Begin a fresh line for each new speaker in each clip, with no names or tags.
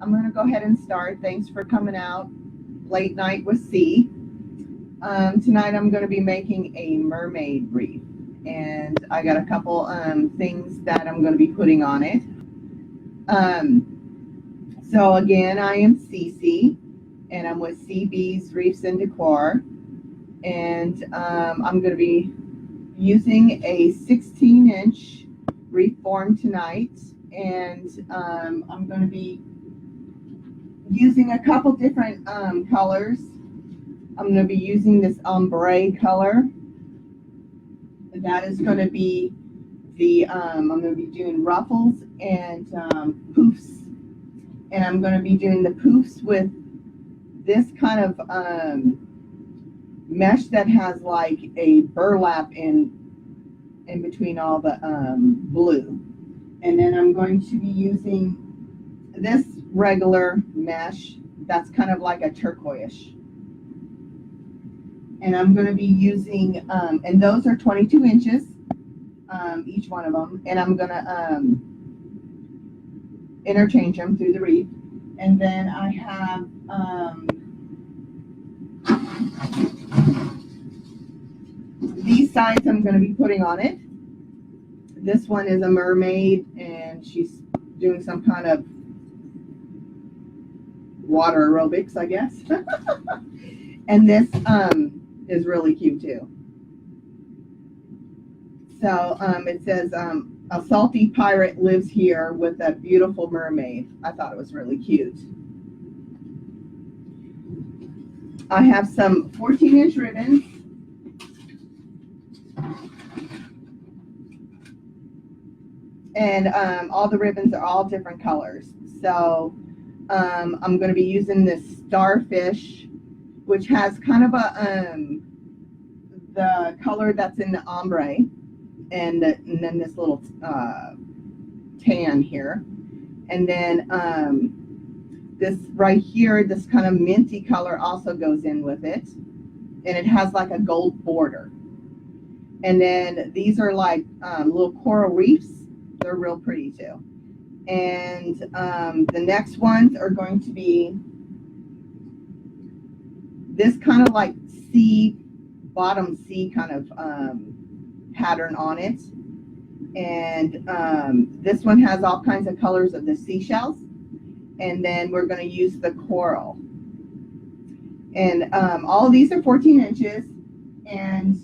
I'm going to go ahead and start. Thanks for coming out. Late night with C. Tonight I'm going to be making a mermaid wreath. And I got a couple things that I'm going to be putting on it. So again, I am Cece, and I'm with CB's Reefs and Decor. And I'm going to be using a 16-inch wreath form tonight. And I'm going to be using a couple different colors. I'm going to be using this ombre color. That is going to be the, I'm going to be doing ruffles and poofs. And I'm going to be doing the poofs with this kind of mesh that has like a burlap in between all the blue. And then I'm going to be using this regular mesh that's kind of like a turquoise. And I'm going to be using, and those are 22 inches, each one of them. And I'm going to interchange them through the wreath. And then I have these sides I'm going to be putting on it. This one is a mermaid, and she's doing some kind of water aerobics, I guess. And this is really cute too. So it says, a salty pirate lives here with a beautiful mermaid. I thought it was really cute. I have some 14-inch ribbons. And all the ribbons are all different colors. So I'm going to be using this starfish, which has kind of a the color that's in the ombre, and then this little tan here, and then this right here, this kind of minty color also goes in with it, and it has like a gold border. And then these are like little coral reefs. They're real pretty too. And the next ones are going to be this kind of like sea, bottom sea kind of pattern on it. And this one has all kinds of colors of the seashells. And then we're going to use the coral. And all of these are 14 inches. And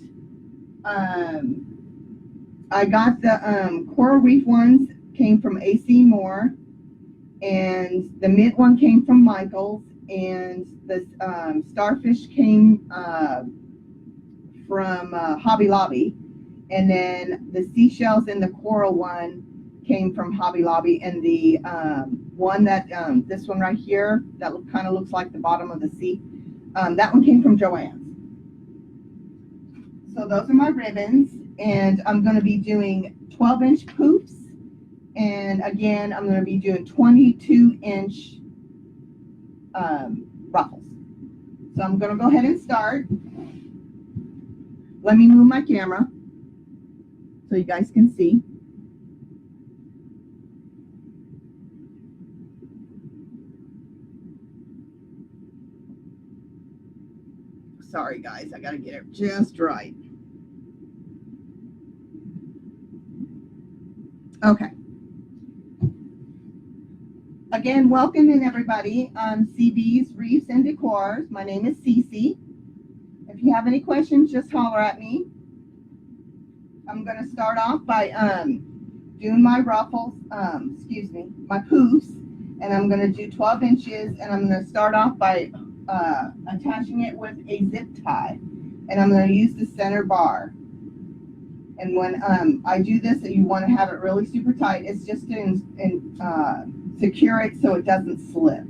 I got the coral reef ones came from AC Moore, and the mint one came from Michael's, and the starfish came from Hobby Lobby, and then the seashells and the coral one came from Hobby Lobby, and the one that this one right here that kind of looks like the bottom of the sea, that one came from Joann's. So those are my ribbons, and I'm going to be doing 12-inch poofs, and again I'm going to be doing 22-inch ruffles. So I'm going to go ahead and start. Let me move my camera so you guys can see. Sorry guys, I got to get it just right. Okay. Again, welcome in everybody on CB's Reefs and Decors. My name is Cece. If you have any questions, just holler at me. I'm going to start off by doing my ruffles, my poofs, and I'm going to do 12 inches, and I'm going to start off by attaching it with a zip tie, and I'm going to use the center bar. And when I do this, you want to have it really super tight. It's just to secure it so it doesn't slip.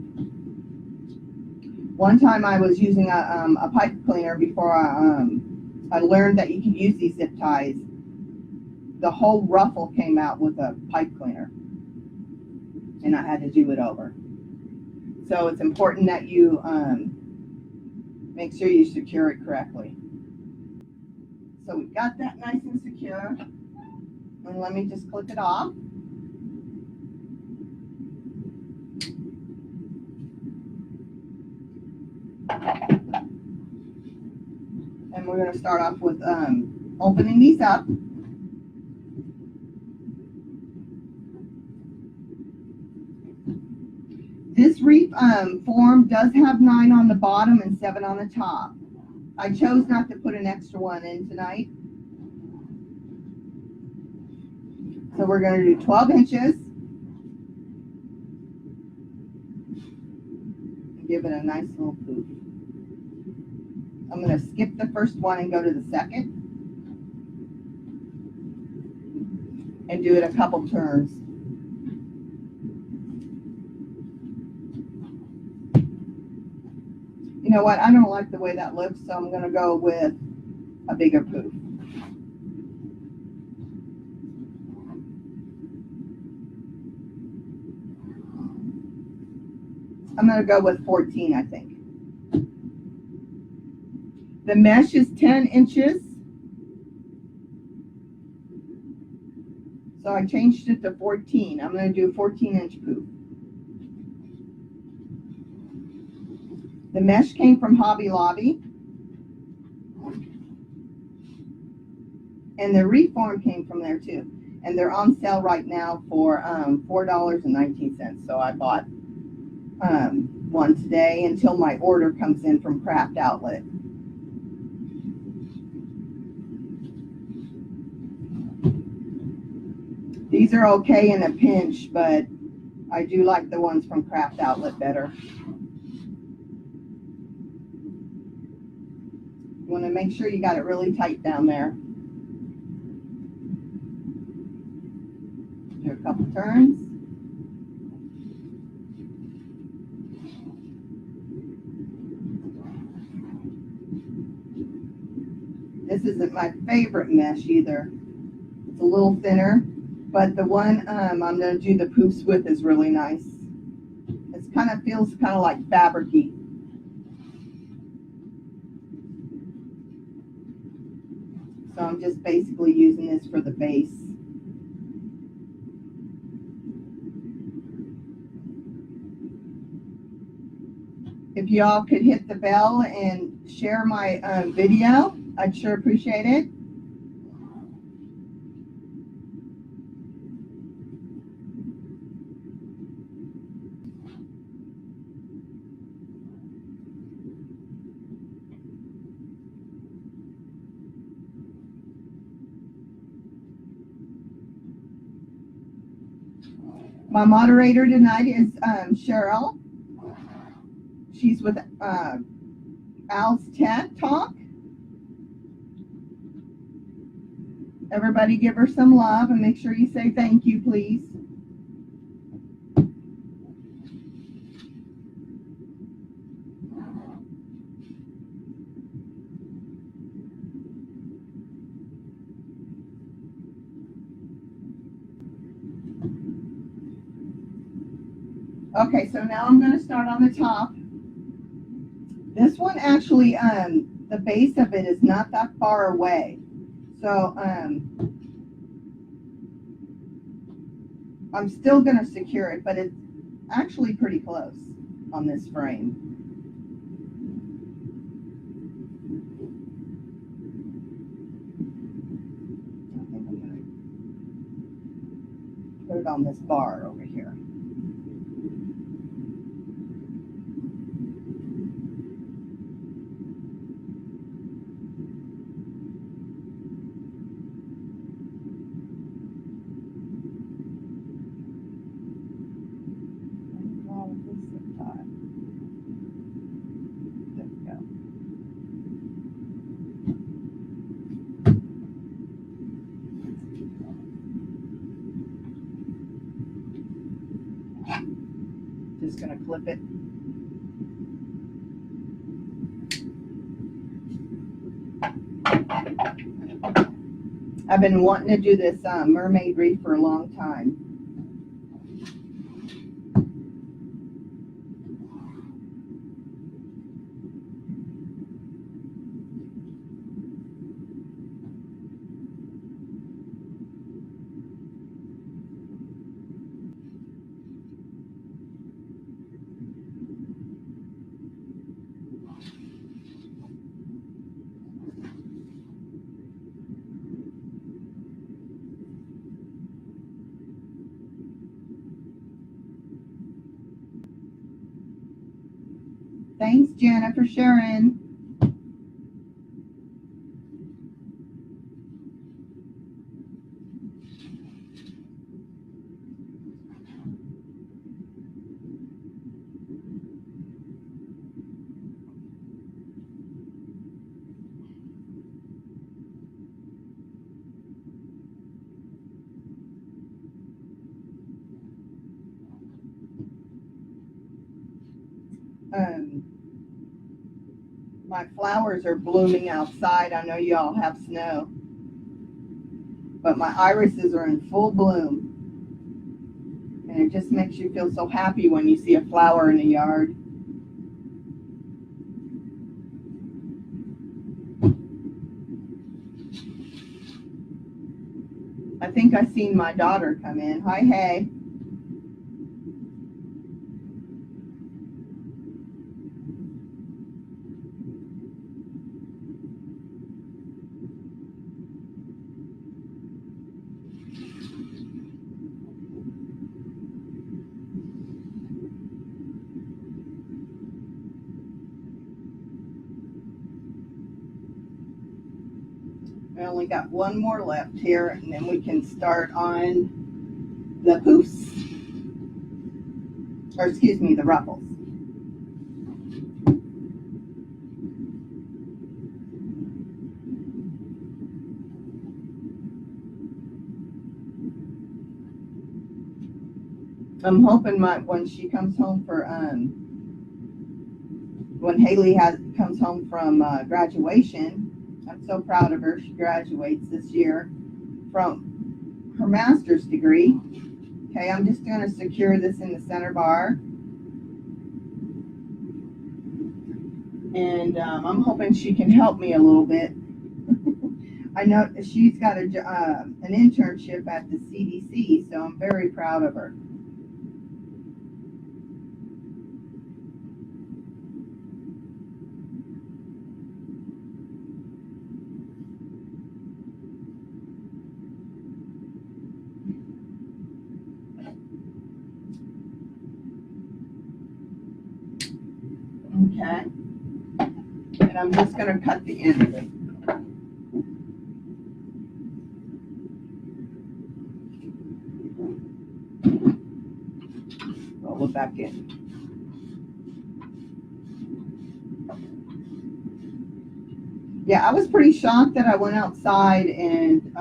One time I was using a pipe cleaner before I learned that you can use these zip ties. The whole ruffle came out with a pipe cleaner, and I had to do it over. So it's important that you make sure you secure it correctly. So we got that nice and secure. And let me just clip it off. we're going to start off with opening these up. This wreath form does have 9 on the bottom and 7 on the top. I chose not to put an extra one in tonight. So we're going to do 12 inches. Give it a nice little poof. I'm going to skip the first one and go to the second. And do it a couple turns. You know what? I don't like the way that looks, so I'm going to go with a bigger poof. I'm going to go with 14, I think. The mesh is 10 inches. So I changed it to 14. I'm going to do a 14-inch poof. The mesh came from Hobby Lobby. And the reform came from there too. And they're on sale right now for $4.19. So I bought one today until my order comes in from Craft Outlet. These are okay in a pinch, but I do like the ones from Craft Outlet better. You want to make sure you got it really tight down there. Do a couple turns. This isn't my favorite mesh either. It's a little thinner, but the one I'm going to do the poofs with is really nice. It feels kind of like fabric-y. So I'm just basically using this for the base. If y'all could hit the bell and share my video, I'd sure appreciate it. My moderator tonight is Cheryl. She's with Al's Tech Talk. Everybody give her some love and make sure you say thank you, please. Okay, so now I'm going to start on the top. This one actually, the base of it is not that far away. So I'm still going to secure it, but it's actually pretty close on this frame. I think I'm going to put it on this bar over here. Just going to clip it. I've been wanting to do this mermaid wreath for a long time. Thanks, Jenna, for sharing. Um, my flowers are blooming outside. I know y'all have snow, but my irises are in full bloom. And it just makes you feel so happy when you see a flower in the yard. I think I seen my daughter come in. Hi, hey. I only got one more left here, and then we can start on the poofs. Or excuse me, the ruffles. I'm hoping when she comes home for when Haley comes home from graduation. I'm so proud of her. She graduates this year from her master's degree. Okay, I'm just going to secure this in the center bar. And I'm hoping she can help me a little bit. I know she's got an internship at the CDC, so I'm very proud of her. Okay. And I'm just going to cut the end of it. Roll it back in. Yeah, I was pretty shocked that I went outside and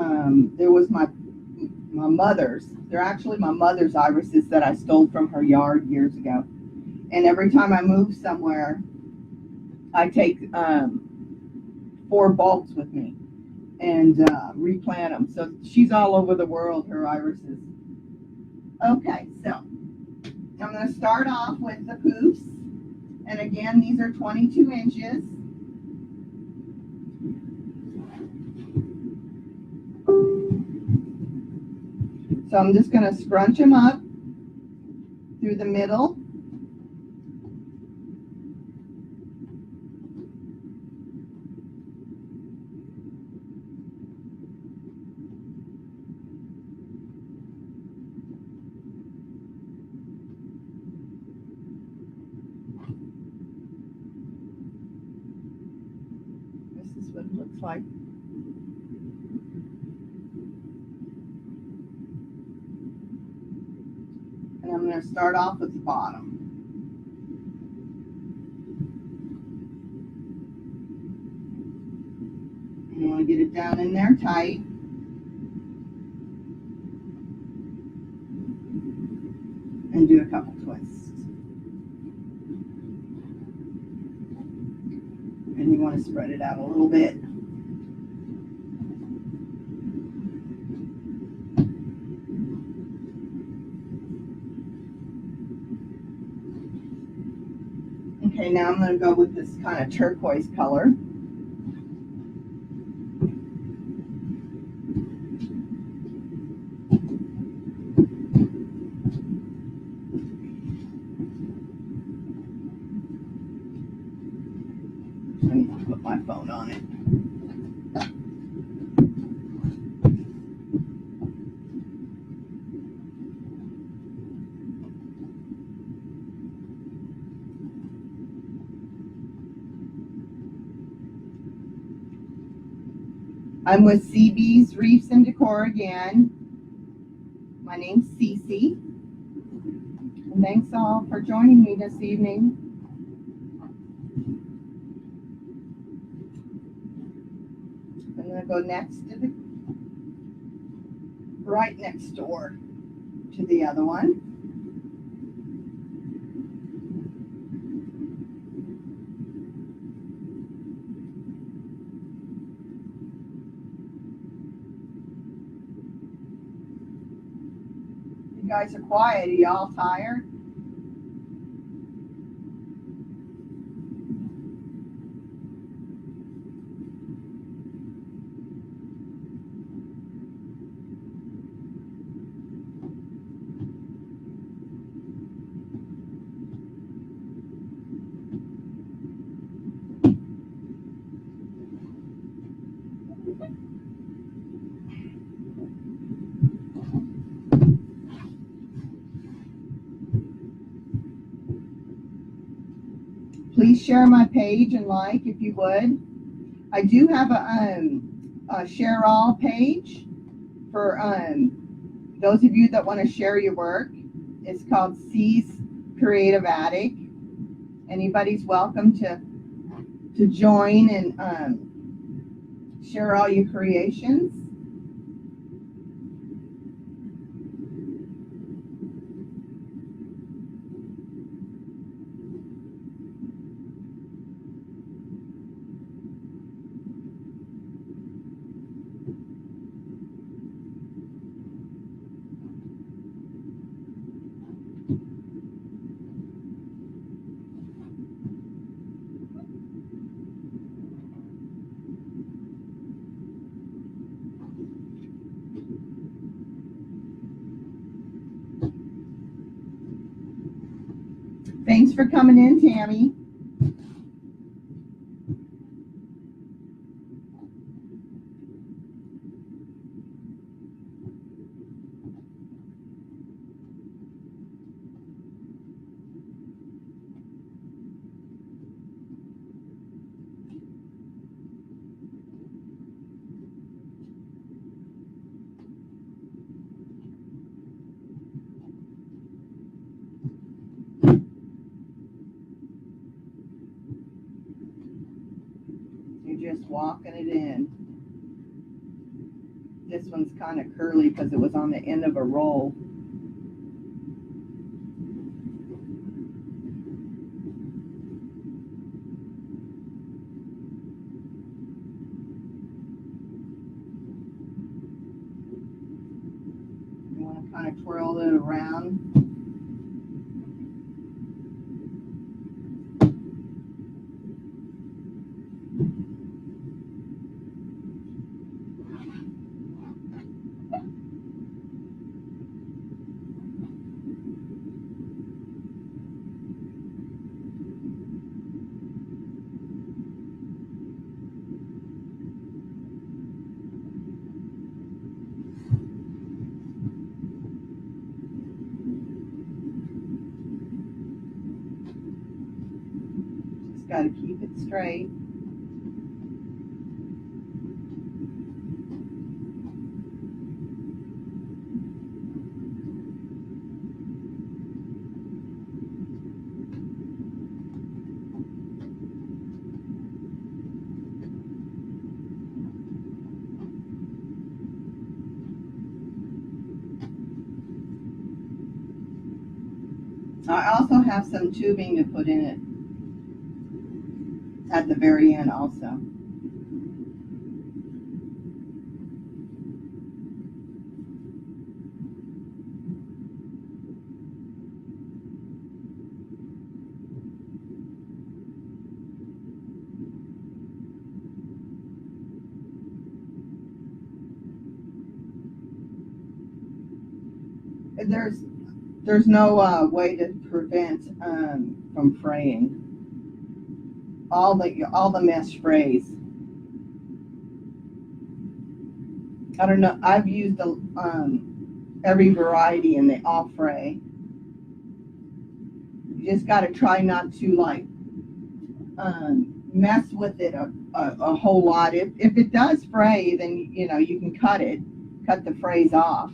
there was my mother's. They're actually my mother's irises that I stole from her yard years ago. And every time I move somewhere, I take 4 bulbs with me and replant them. So she's all over the world, her irises. Okay, so I'm going to start off with the poofs. And again, these are 22 inches. So I'm just going to scrunch them up through the middle. This is what it looks like. And I'm going to start off with the bottom. You want to get it down in there tight. And do a couple twists. And you want to spread it out a little bit. Okay, now I'm going to go with this kind of turquoise color. I need to put my phone on it. I'm with CB's Reefs and Decor again. My name's Cece. And thanks all for joining me this evening. I'm going to go next to the, right next door to the other one. You guys are quiet. Are y'all tired? Please share my page and like if you would. I do have a share all page for those of you that want to share your work. It's called C's Creative Attic. Anybody's welcome to join and share all your creations. Thanks for coming in, Tammy. You're just walking it in. This one's kind of curly because it was on the end of a roll. You want to kind of twirl it around. Just got to keep it straight. I also have some tubing to put in it at the very end also. There's no way to prevent from fraying. All the mesh frays. I don't know. I've used every variety and they all fray. You just got to try not to mess with it a whole lot. If it does fray, then you know you can cut the frays off.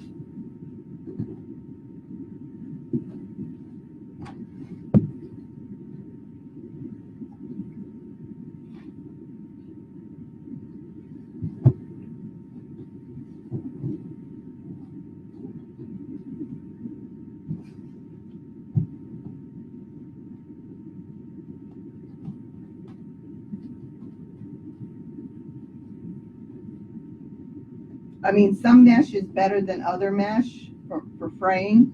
I mean, some mesh is better than other mesh for fraying,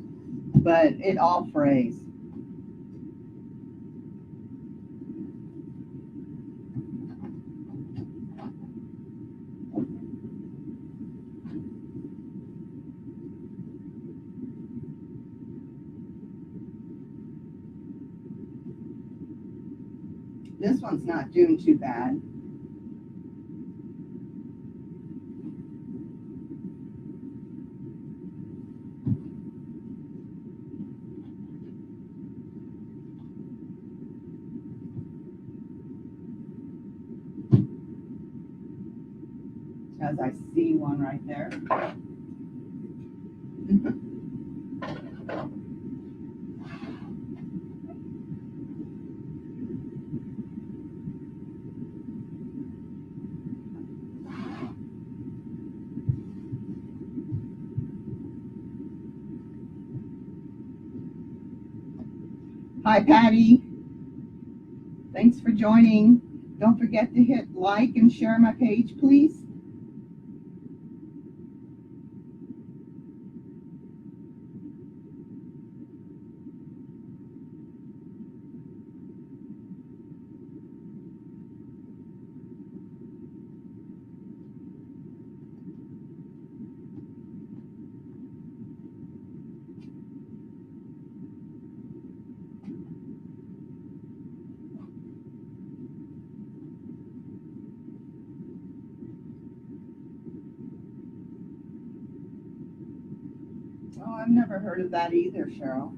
but it all frays. This one's not doing too bad. As I see one right there. Hi, Patty. Thanks for joining. Don't forget to hit like and share my page, please. Oh, I've never heard of that either, Cheryl.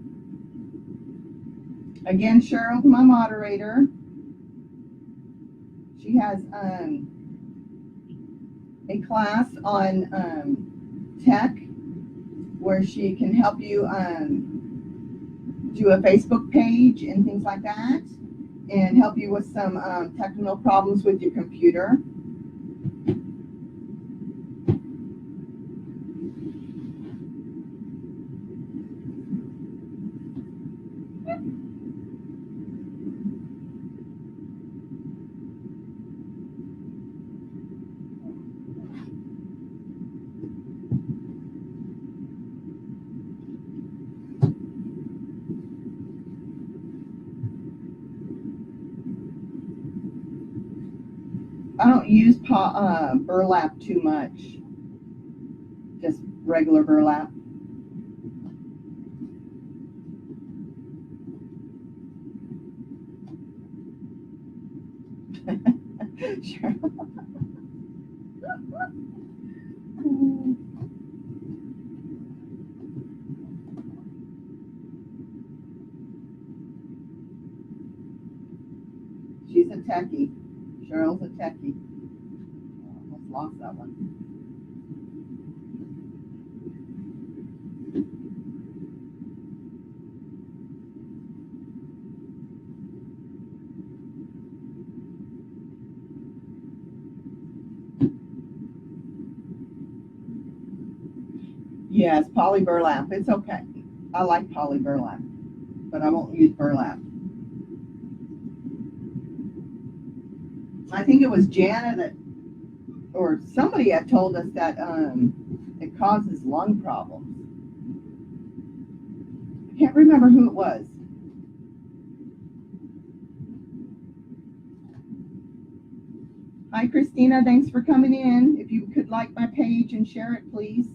Again, Cheryl's my moderator. She has a class on tech where she can help you do a Facebook page and things like that, and help you with some technical problems with your computer. I don't use burlap too much, just regular burlap. Sure. She's a techie. Cheryl's a techie. Almost lost that one. Yes, poly burlap. It's okay. I like poly burlap, but I won't use burlap. I think it was Jana that, or somebody had told us that it causes lung problems. I can't remember who it was. Hi, Christina. Thanks for coming in. If you could like my page and share it, please.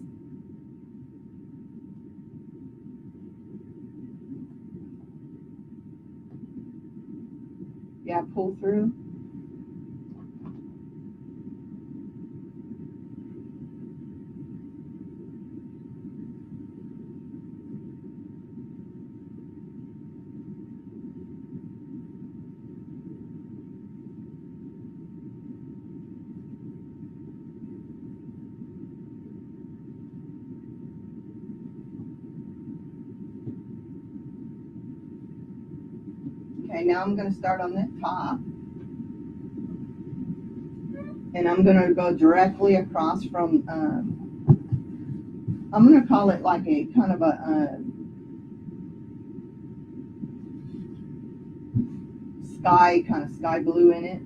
Yeah, pull through. Okay, now I'm going to start on the top. And I'm going to go directly across from, I'm going to call it like a kind of a kind of sky blue in it.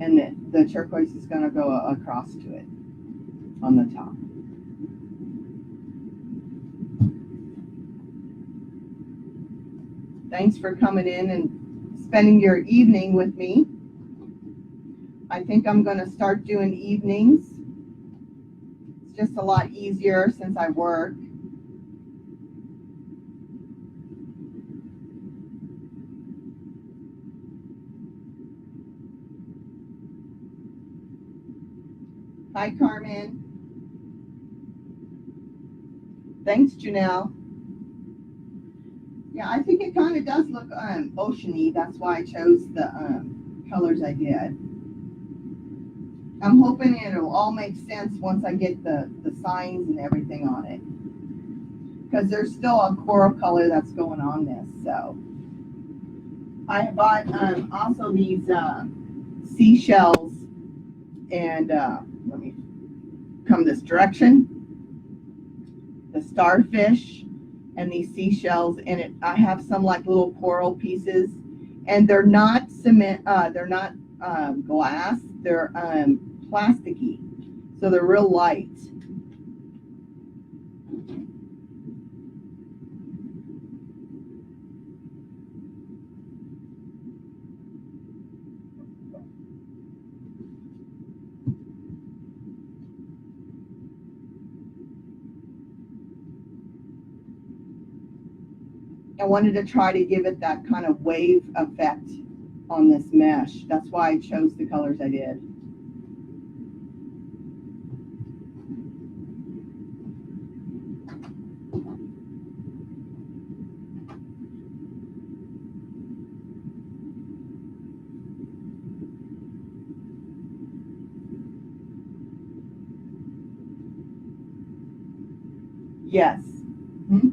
And the turquoise is going to go across to it on the top. Thanks for coming in and spending your evening with me. I think I'm going to start doing evenings. It's just a lot easier since I work. Hi, Carmen. Thanks, Janelle. Yeah, I think it kind of does look oceany. That's why I chose the colors I did. I'm hoping it'll all make sense once I get the signs and everything on it. Because there's still a coral color that's going on this. So I bought also these seashells, and let me come this direction. The starfish and these seashells, and I have some like little coral pieces, and they're not cement, they're not glass, they're plasticky, so they're real light. I wanted to try to give it that kind of wave effect on this mesh. That's why I chose the colors I did. Yes. Hmm?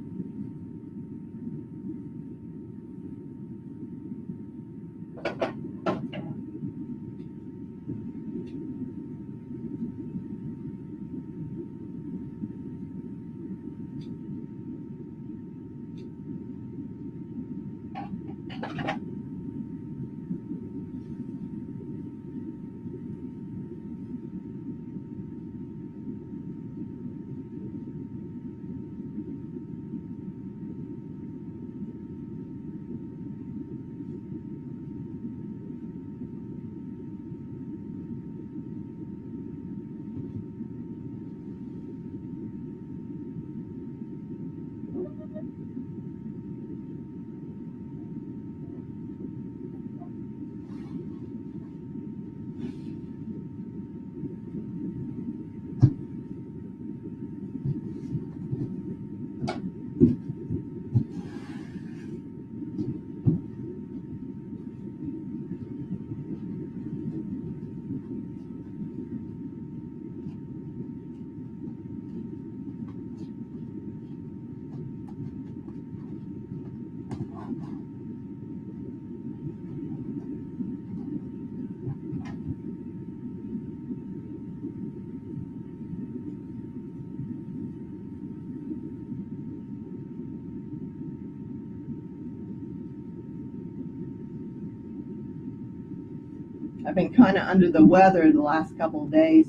I've been kind of under the weather the last couple of days.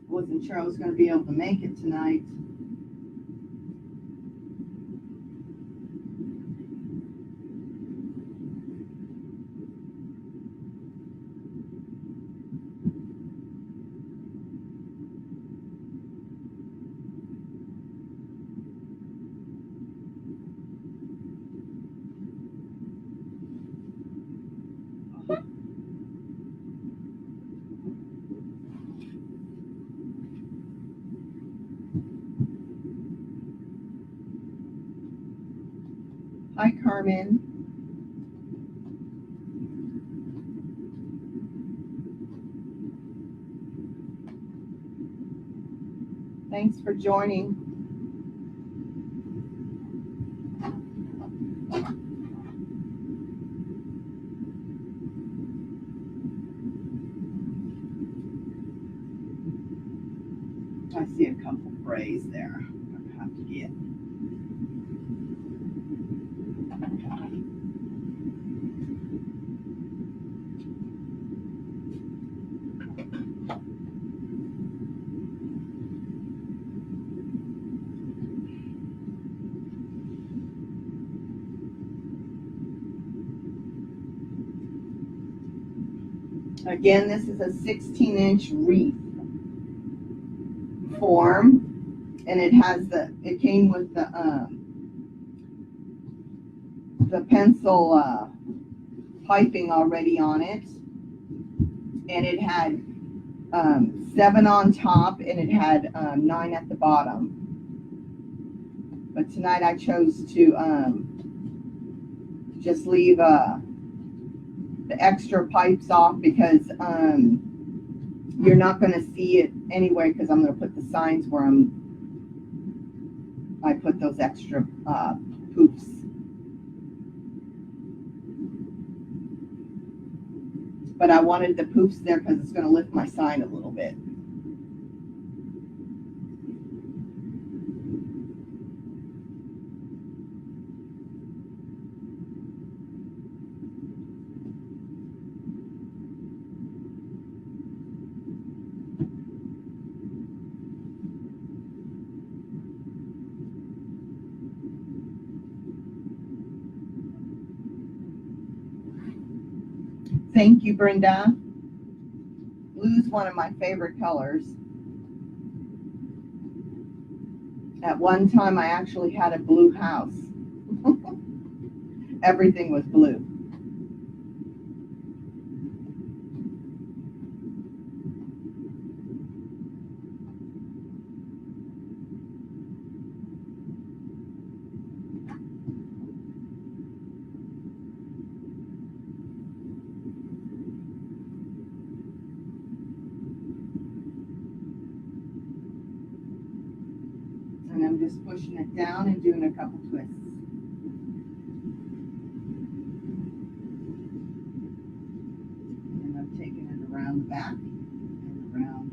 Wasn't sure I was going to be able to make it tonight. Hi, Carmen. Thanks for joining. I see a couple frays there. I'm gonna have to get. Again, this is a 16-inch wreath form, and it came with the pencil piping already on it, and it had 7 on top, and it had 9 at the bottom. But tonight I chose to just leave the extra pipes off because you're not going to see it anyway, because I'm going to put the signs where I put those extra poofs. But I wanted the poofs there because it's going to lift my sign a little bit. Thank you, Brenda. Blue's one of my favorite colors. At one time, I actually had a blue house. Everything was blue. And I'm just pushing it down and doing a couple twists. And I'm taking it around the back and around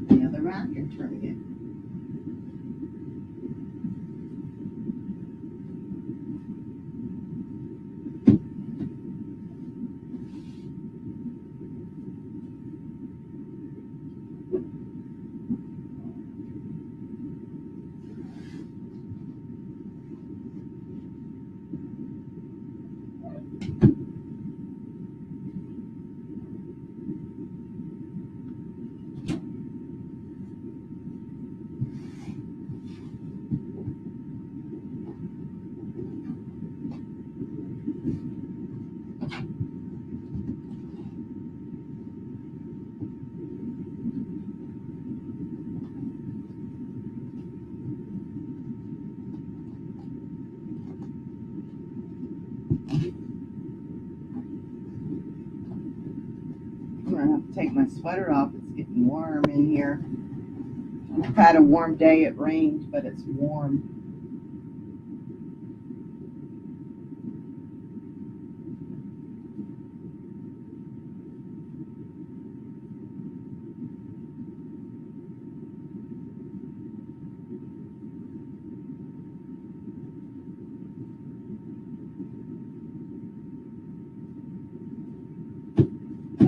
the other rack and turning it. I'm gonna have to take my sweater off. It's getting warm in here. I've had a warm day. It rained, but it's warm.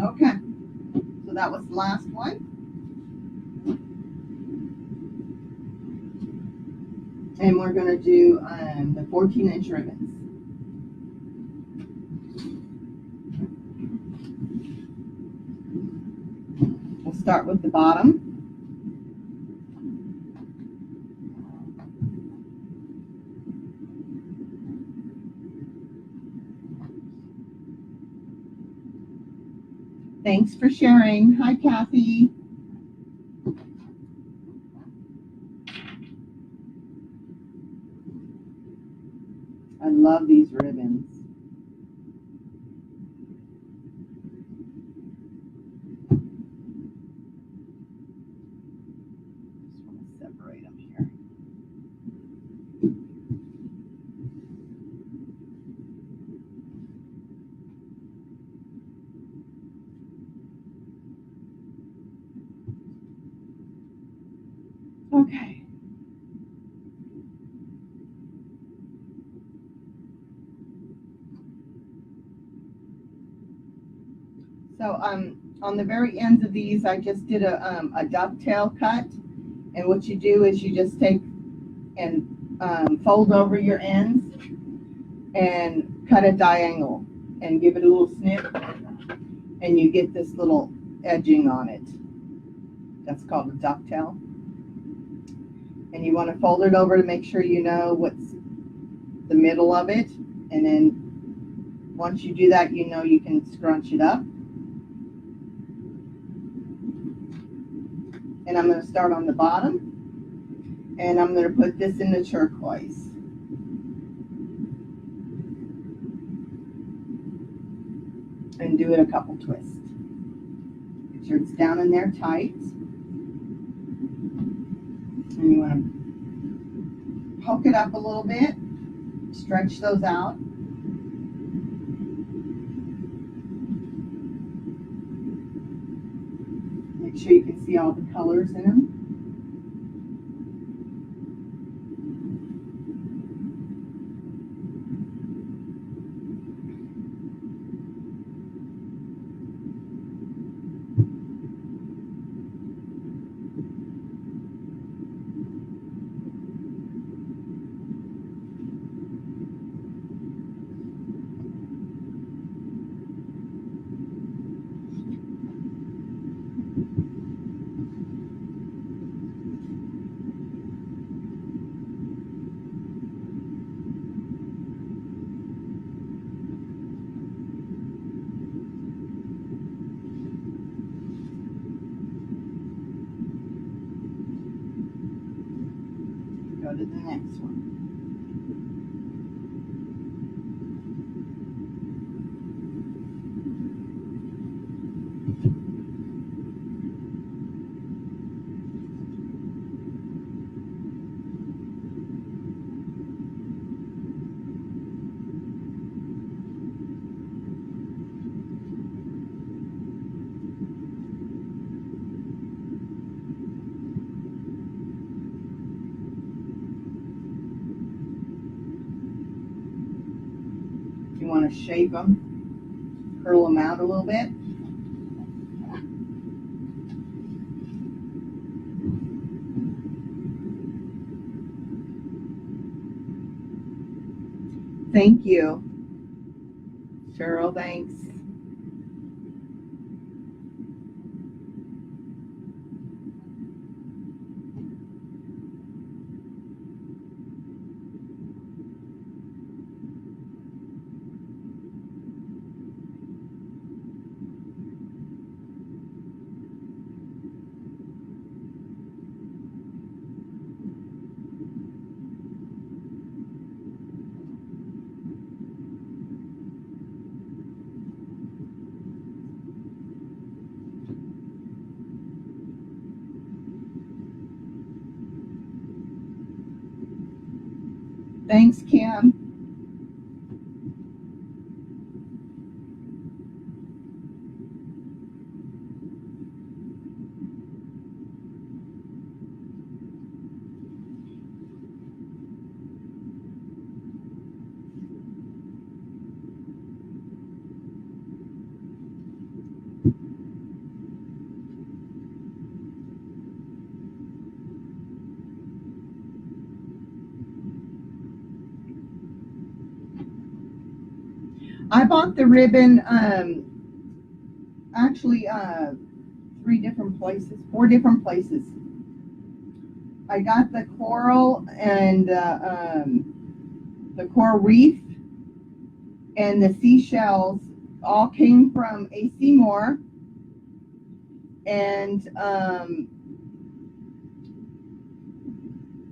Okay, so that was the last one. And we're going to do the 14-inch ribbons. We'll start with the bottom. Thanks for sharing. Hi, Kathy. I love these ribbons. Just want to separate them here. Okay. So on the very ends of these, I just did a dovetail cut. And what you do is you just take and fold over your ends and cut a diagonal and give it a little snip, and you get this little edging on it. That's called a dovetail. And you want to fold it over to make sure you know what's the middle of it. And then once you do that, you know you can scrunch it up. And I'm going to start on the bottom, and I'm going to put this in the turquoise. And do it a couple twists. Make sure it's down in there tight. And you want to poke it up a little bit, stretch those out. Make sure you can see all the colors in them. Go to the next one. You want to shape them, curl them out a little bit. Thank you, Cheryl. Thanks. Thanks, Kim. I bought the ribbon actually 4 different places. I got the coral and the coral reef and the seashells all came from AC Moore, and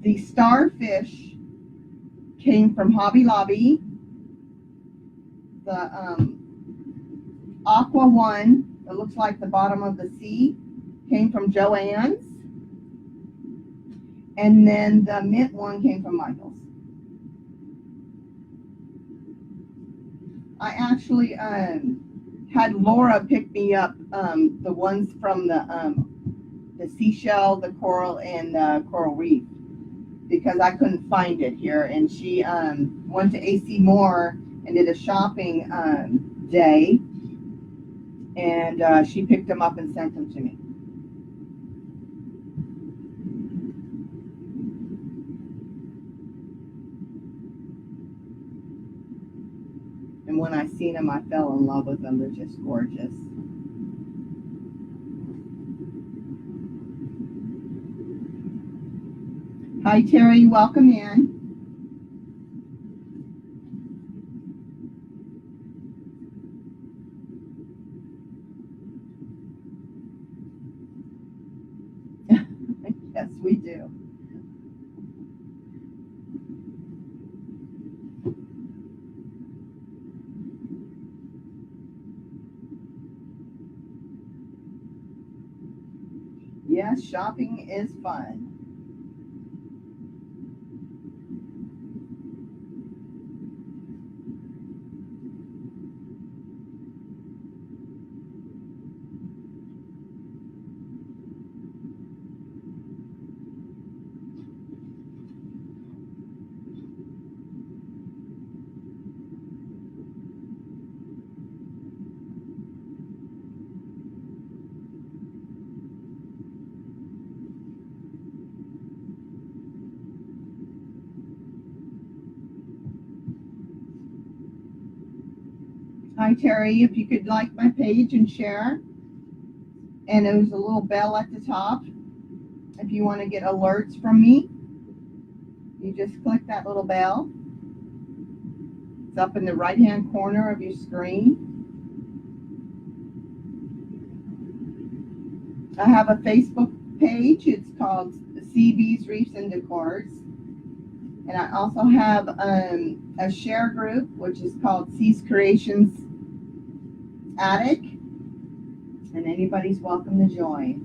the starfish came from Hobby Lobby. The aqua one that looks like the bottom of the sea came from Joann's, and then the mint one came from Michael's. I actually had Laura pick me up the ones from the the seashell, the coral, and the coral reef, because I couldn't find it here. And she went to AC Moore and did a shopping day, and she picked them up and sent them to me. And when I seen them, I fell in love with them. They're just gorgeous. Hi, Terry. Welcome in. Yes, we do. Yes, shopping is fun. Hi, Terry. If you could like my page and share, and there's a little bell at the top. If you want to get alerts from me, you just click that little bell. It's up in the right-hand corner of your screen. I have a Facebook page. It's called CB's Reefs and Decors. And I also have a share group, which is called C's Creations Attic. And anybody's welcome to join.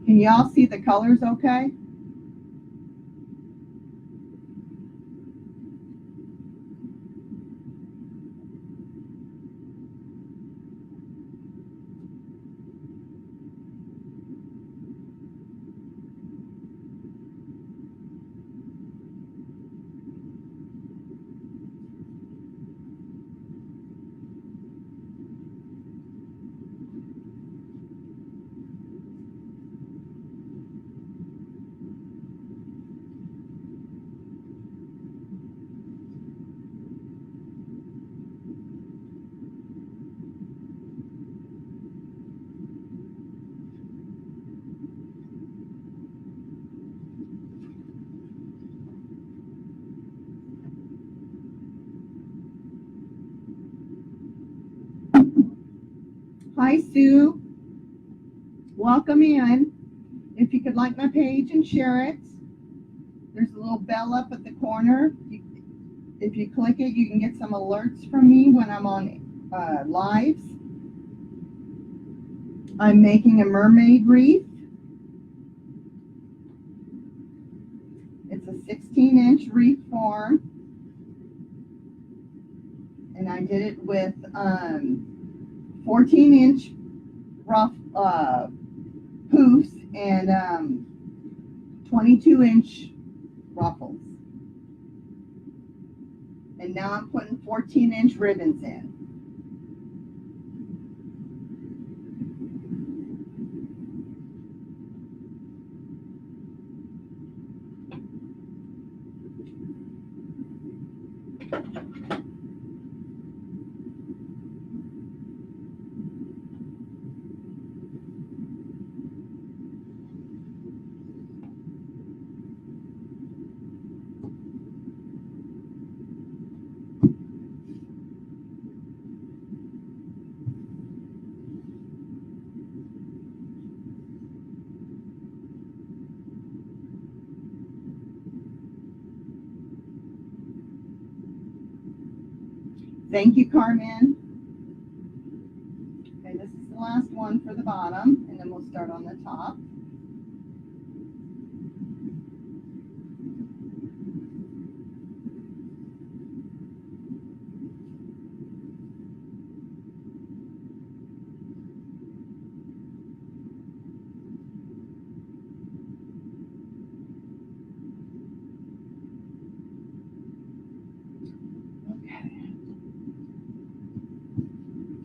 Can y'all see the colors okay? Hi, Sue. Welcome in. If you could like my page and share it, there's a little bell up at the corner. If you click it, you can get some alerts from me when I'm on lives. I'm making a mermaid wreath. It's a 16-inch wreath form. And I did it with 14-inch rough poofs and 22-inch ruffles. And now I'm putting 14-inch ribbons in. Thank you, Carmen. Okay, this is the last one for the bottom, and then we'll start on the top.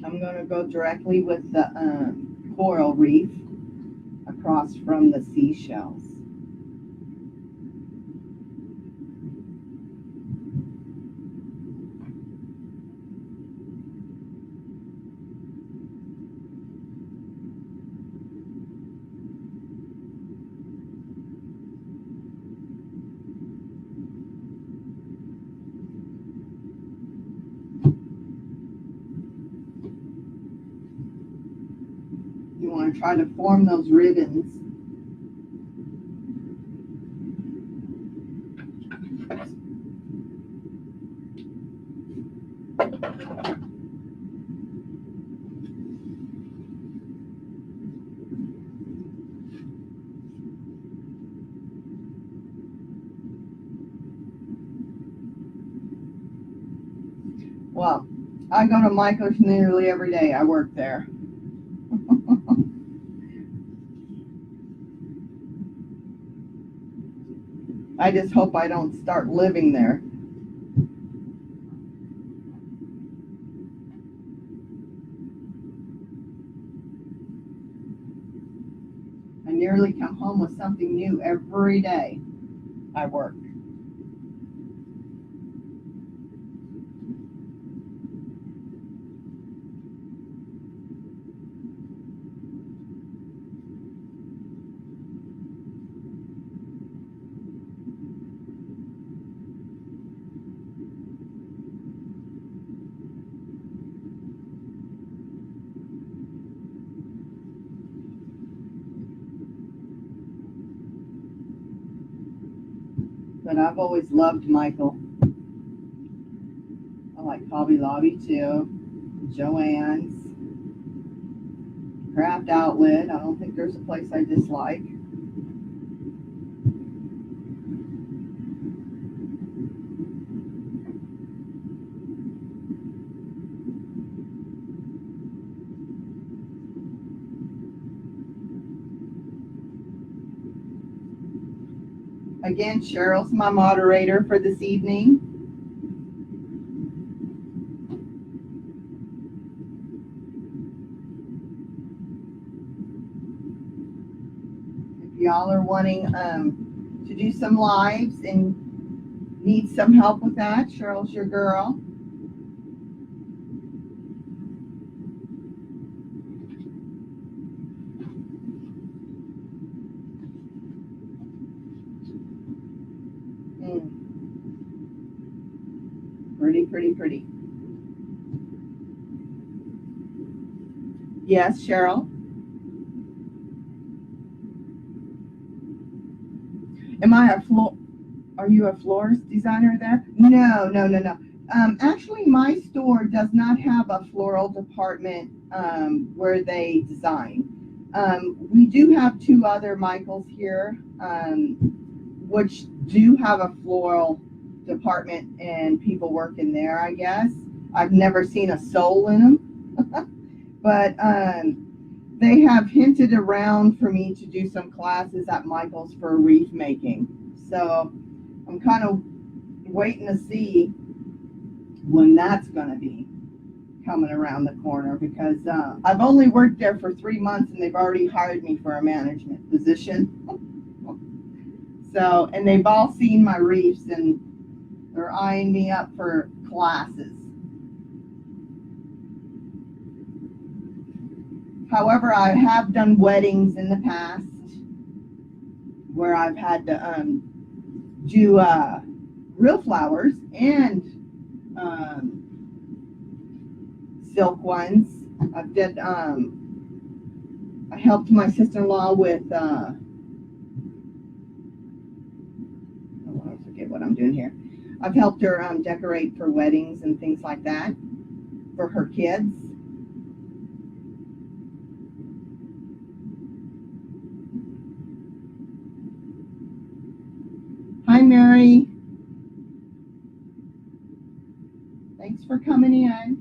I'm going to go directly with the coral reef across from the seashells. You want to try to form those ribbons. Well, I go to Michael's nearly every day. I work there. I just hope I don't start living there. I nearly come home with something new every day I work. But I've always loved Michael. I like Hobby Lobby too, Joann's, Craft Outlet. I don't think there's a place I dislike. Again, Cheryl's my moderator for this evening. If y'all are wanting to do some lives and need some help with that, Cheryl's your girl. Pretty, pretty, pretty. Yes, Cheryl. Am I a floor? Are you a florist designer there? No, no, no, no. Actually, my store does not have a floral department where they design. We do have two other Michaels here, which do have a floral department and people work in there, I guess. I've never seen a soul in them. But they have hinted around for me to do some classes at Michael's for wreath making. So I'm kind of waiting to see when that's going to be coming around the corner, because I've only worked there for 3 months and they've already hired me for a management position. So, and they've all seen my wreaths and they're eyeing me up for classes. However, I have done weddings in the past where I've had to do real flowers and silk ones. I've did I helped my sister-in-law with I forget what I'm doing here. I've helped her decorate for weddings and things like that. for her kids. Hi, Mary. Thanks for coming in.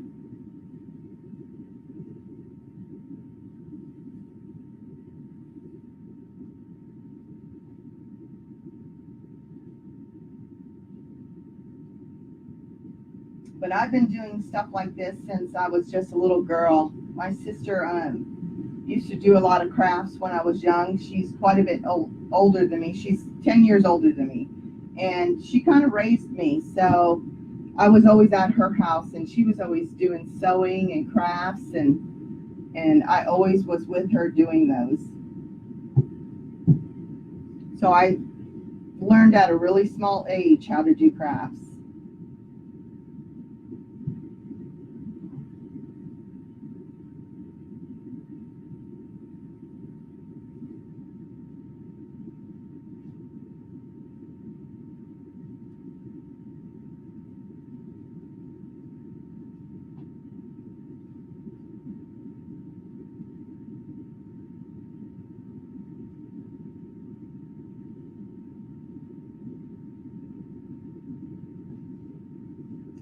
But I've been doing stuff like this since I was just a little girl. My sister used to do a lot of crafts when I was young. She's quite a bit older than me. She's 10 years older than me. And she kind of raised me. So I was always at her house, and she was always doing sewing and crafts, and I always was with her doing those. So I learned at a really small age how to do crafts.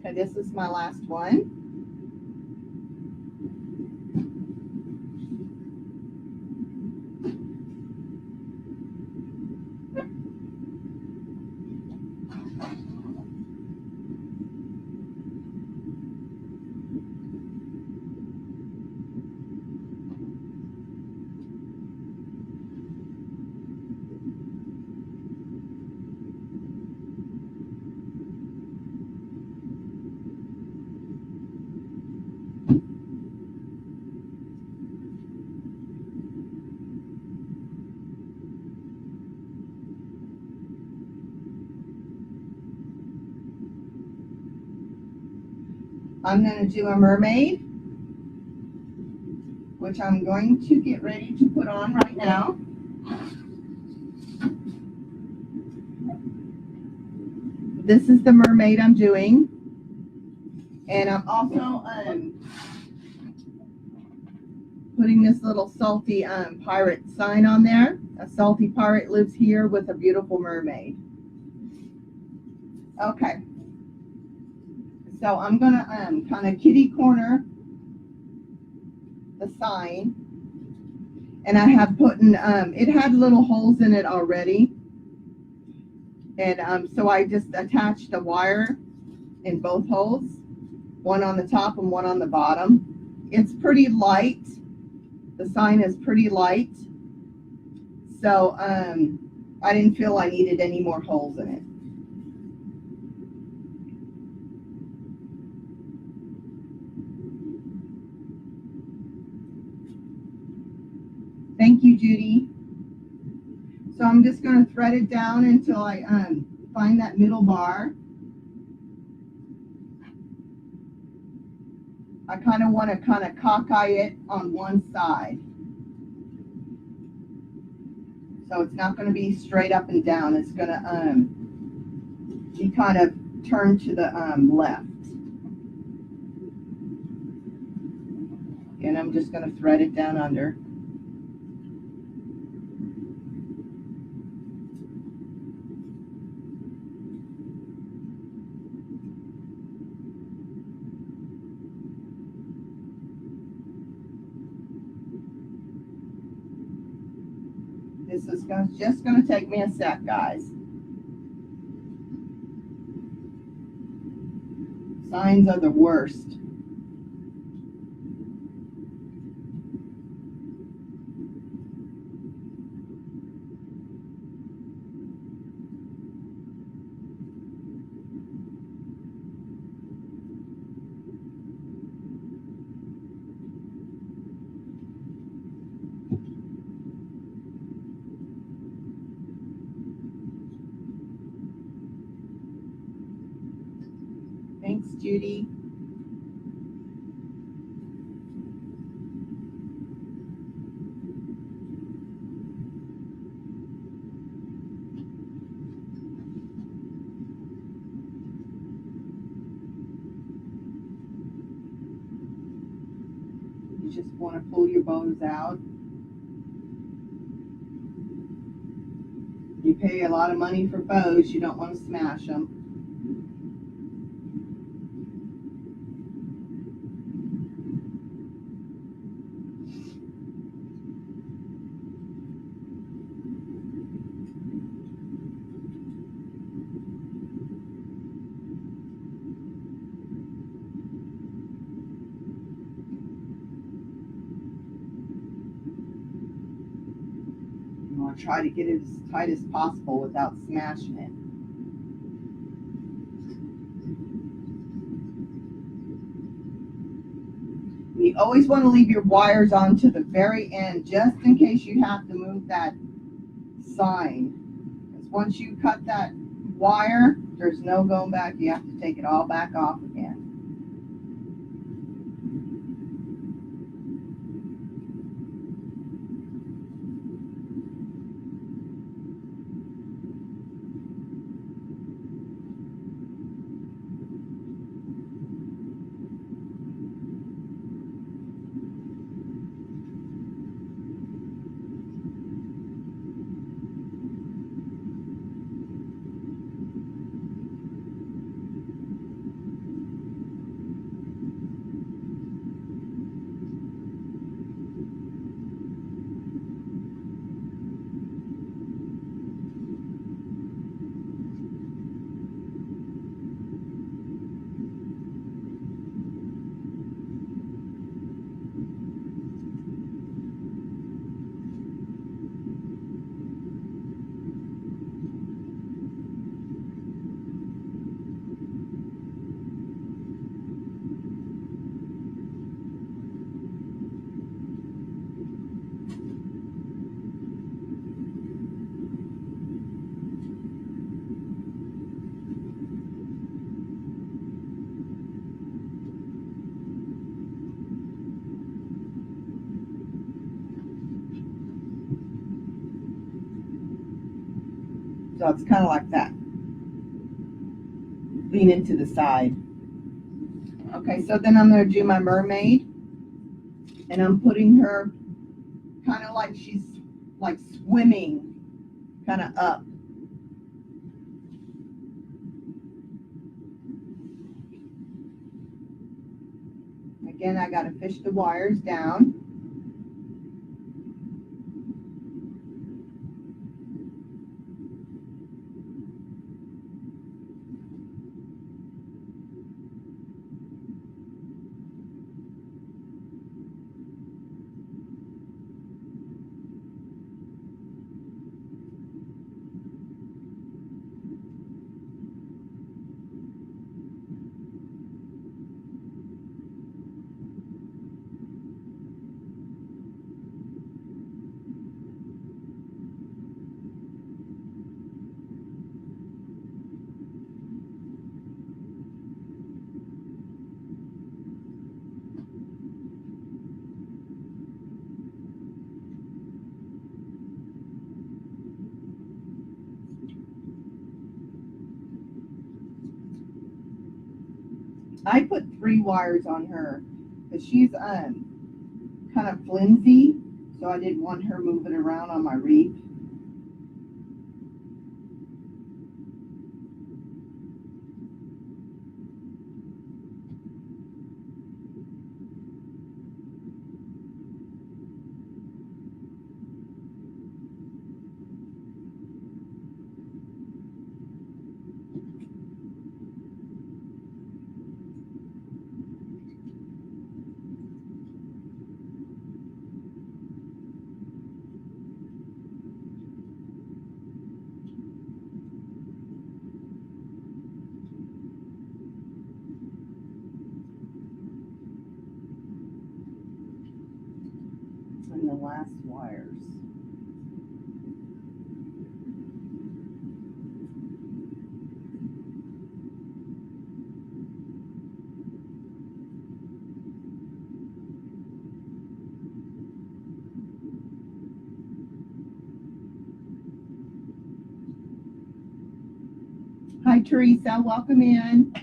Okay, this is my last one. I'm going to do a mermaid, which I'm going to get ready to put on right now. This is the mermaid I'm doing. And I'm also putting this little salty pirate sign on there. A salty pirate lives here with a beautiful mermaid. Okay. So I'm going to kind of kitty corner the sign. And I have put in, it had little holes in it already. And so I just attached a wire in both holes, one on the top and one on the bottom. It's pretty light. The sign is pretty light. So I didn't feel I needed any more holes in it. Thank you, Judy. So I'm just going to thread it down until I find that middle bar. I kind of want to kind of cockeye it on one side. So it's not going to be straight up and down. It's going to be kind of turned to the left. And I'm just going to thread it down under. This is just going to take me a sec, guys. Signs are the worst. Thanks, Judy. You just want to pull your bows out. You pay a lot of money for bows, you don't want to smash them. You want to try to get it as tight as possible without smashing it. You always want to leave your wires on to the very end, just in case you have to move that sign. Because once you cut that wire, there's no going back. You have to take it all back off again. So it's kind of like that. Lean into the side. Okay, so then I'm going to do my mermaid. And I'm putting her kind of like she's like swimming kind of up. Again, I got to fish the wires down. I put 3 wires on her because she's kind of flimsy, so I didn't want her moving around on my reef. And the last wires. Hi, Teresa. Welcome in.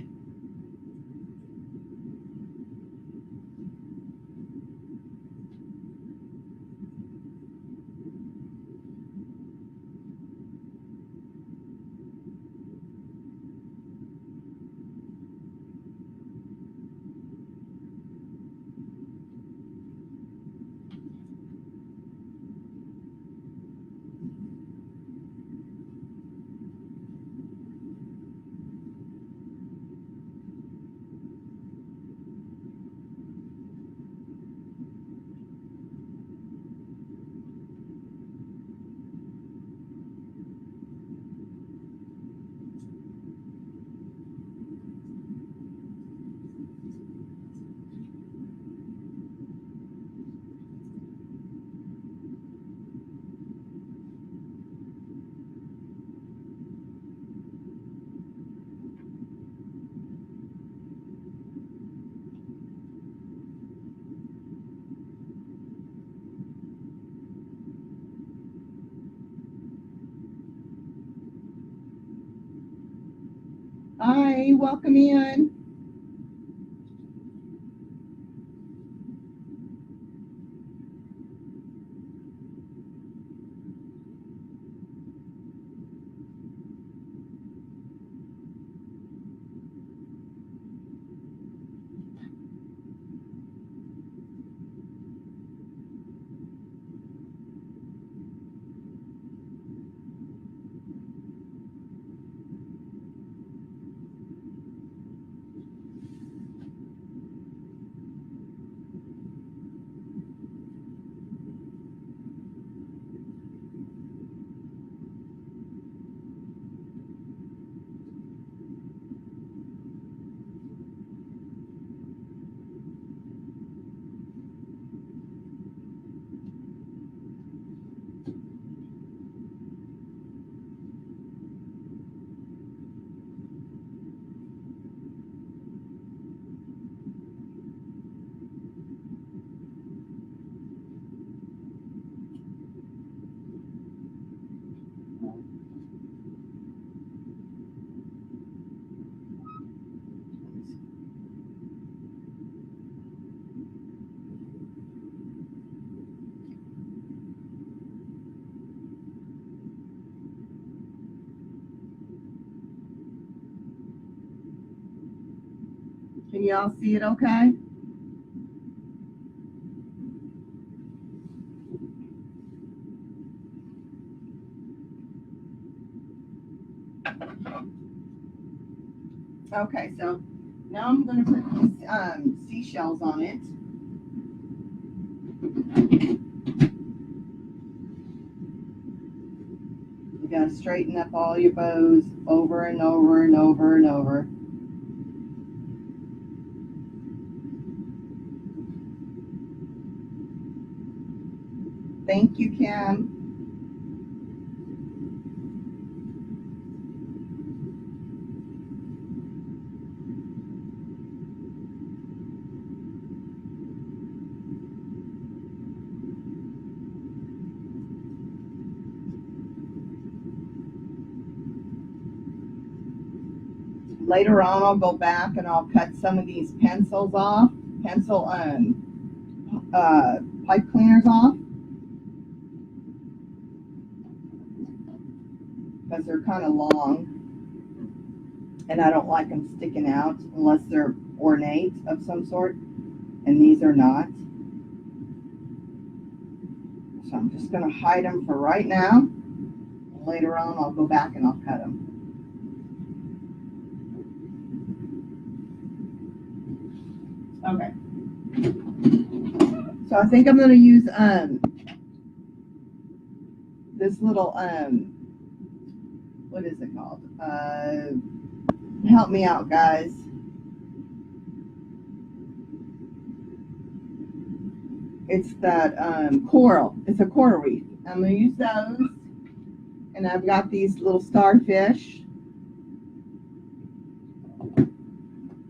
Tammy, welcome in. Can y'all see it okay? Okay, so now I'm going to put these seashells on it. You got to straighten up all your bows over and over and over and over. Thank you, Kim. Later on, I'll go back and I'll cut some of these pencils off, pipe cleaners off, because they're kind of long and I don't like them sticking out unless they're ornate of some sort, and these are not. So I'm just going to hide them for right now. Later on, I'll go back and I'll cut them. Okay. So I think I'm going to use this little what is it called? Help me out, guys. It's that coral. It's a coral reef. I'm going to use those. And I've got these little starfish.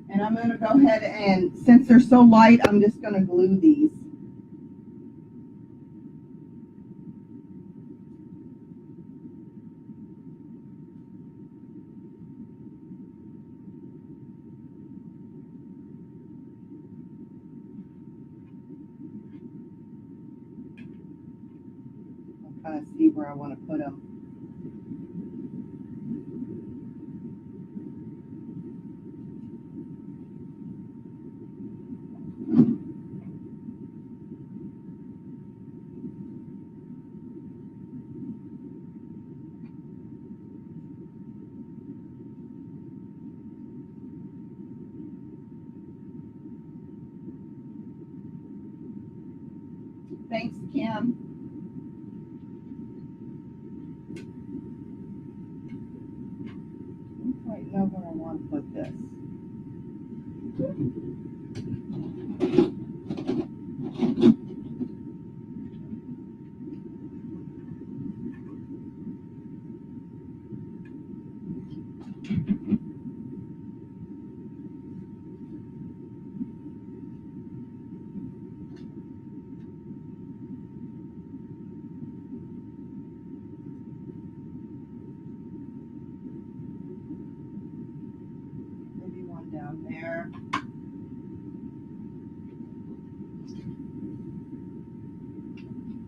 And I'm going to go ahead and, since they're so light, I'm just going to glue these. I'll kind of see where I want to put them. Thanks, Kim. I don't quite know where I want to put this.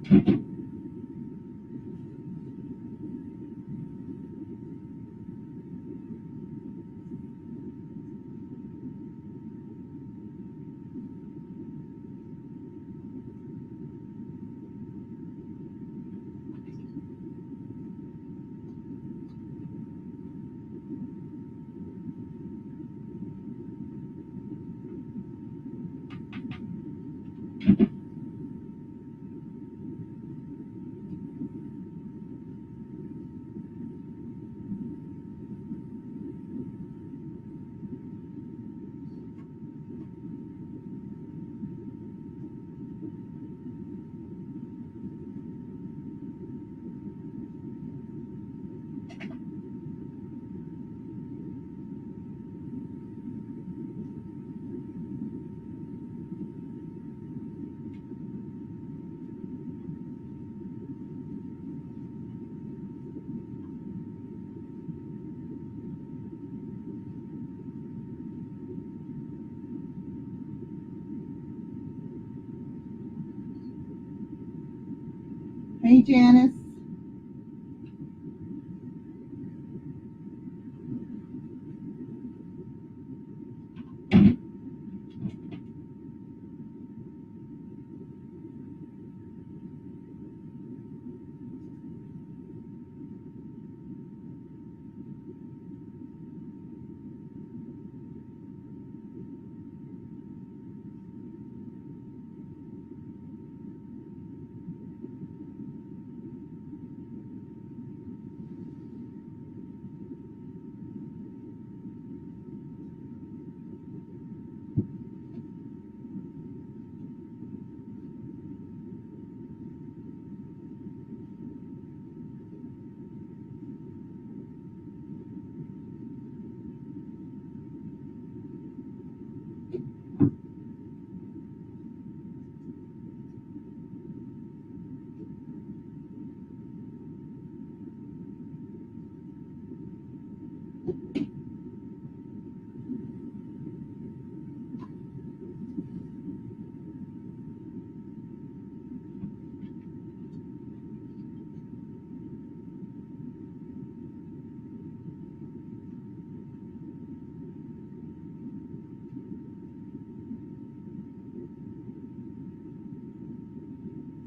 Hey, Janice.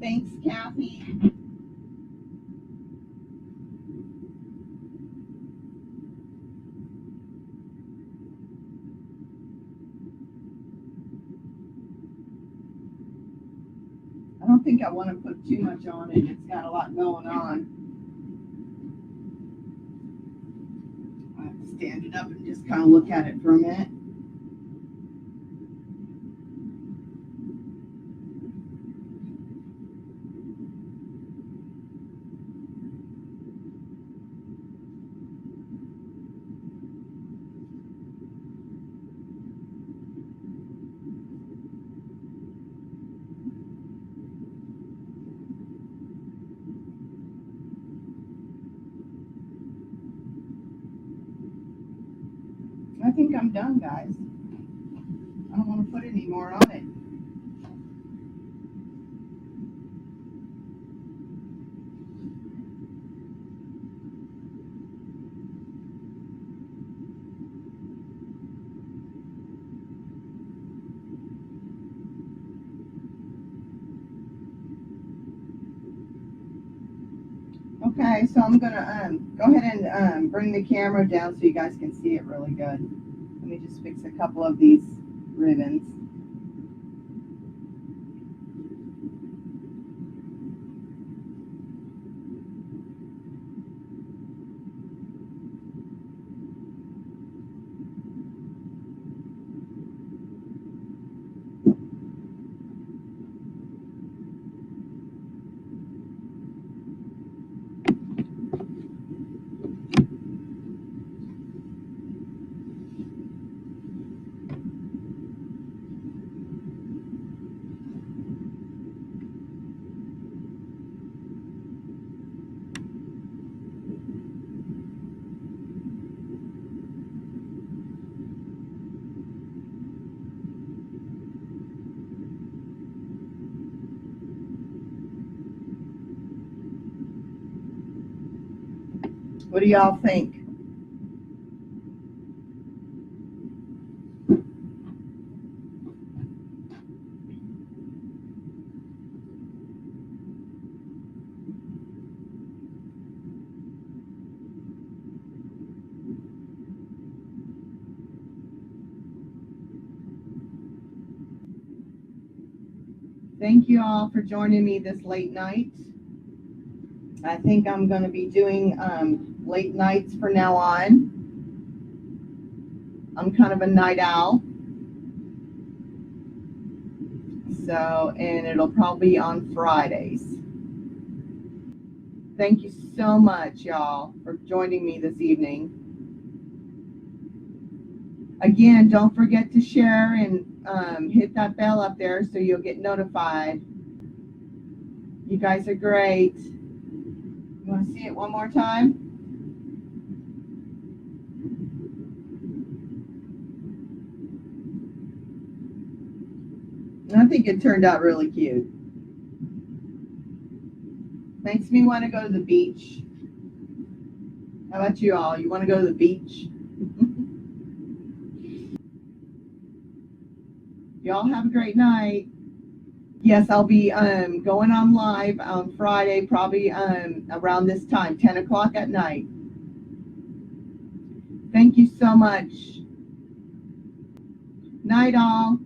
Thanks, Kathy. I don't think I want to put too much on it. It's got a lot going on. I have to stand it up and just kind of look at it for a minute. I think I'm done, guys. I don't want to put any more on it. Okay, so I'm gonna go ahead and bring the camera down so you guys can see it really good. Let me just fix a couple of these ribbons. What do y'all think? Thank you all for joining me this late night. I think I'm going to be doing late nights from now on. I'm kind of a night owl. So, and it'll probably be on Fridays. Thank you so much, y'all, for joining me this evening. Again, don't forget to share and hit that bell up there so you'll get notified. You guys are great. You want to see it one more time? I think it turned out really cute. Makes me want to go to the beach. How about you all? You want to go to the beach? Y'all have a great night. Yes, I'll be going on live on Friday, probably around this time, 10 o'clock at night. Thank you so much. Night all.